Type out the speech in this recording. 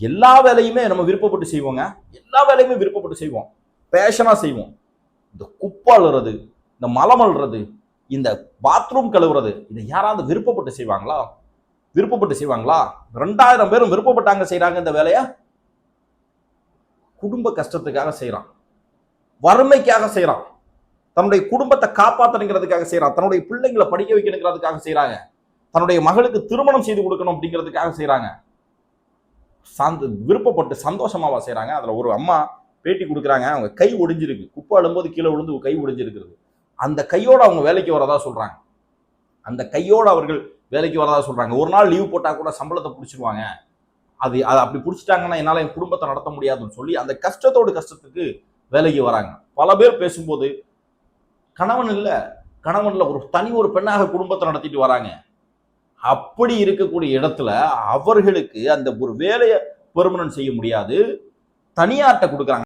எல்லா வேலையுமே நம்ம விருப்பப்பட்டு செய்வோங்க. எல்லா வேலையுமே விருப்பப்பட்டு செய்வோம், பேஷனா செய்வோம். இந்த குப்பை அழுறது, இந்த மலம் அழுறது, இந்த பாத்ரூம் கழுவுறது, இதை யாராவது விருப்பப்பட்டு செய்வாங்களா? விருப்பப்பட்டு செய்வாங்களா? 2000 பேரும் விருப்பப்பட்டாங்க செய்யறாங்க இந்த வேலைய. குடும்ப கஷ்டத்துக்காக செய்யறான், வறுமைக்காக செய்யறான், தன்னுடைய குடும்பத்தை காப்பாற்றணுங்கிறதுக்காக செய்யறான், தன்னுடைய பிள்ளைங்களை படிக்க வைக்கணுங்கிறதுக்காக செய்யறாங்க, தன்னுடைய மகளுக்கு திருமணம் செய்து கொடுக்கணும் அப்படிங்கிறதுக்காக செய்யறாங்க. விருப்பப்பட்டு சந்தோஷமாவா செய்யறாங்க? அதுல ஒரு அம்மா பேட்டி கொடுக்குறாங்க, அவங்க கை ஒடிஞ்சிருக்கு, குப்பை அழும்போது கீழே விழுந்து கை ஒடிஞ்சிருக்கிறது. அந்த கையோட அவங்க வேலைக்கு வரதா சொல்றாங்க. அந்த கையோட அவர்கள் வேலைக்கு வரதா சொல்றாங்க. ஒரு நாள் லீவ் போட்டா கூட சம்பளத்தை பிடிச்சிருவாங்க. அது அப்படி பிடிச்சிட்டாங்கன்னா என்னால என் குடும்பத்தை நடத்த முடியாதுன்னு சொல்லி அந்த கஷ்டத்துக்கு வேலைக்கு வராங்க. பல பேர் பேசும்போது கணவன்ல ஒரு பெண்ணாக குடும்பத்தை நடத்திட்டு வராங்க. அப்படி இருக்கக்கூடிய இடத்துல அவர்களுக்கு அந்த ஒரு வேலையை பெர்மனன்ட் செய்ய முடியாது, தனியார்ட்ட கொடுக்குறாங்க.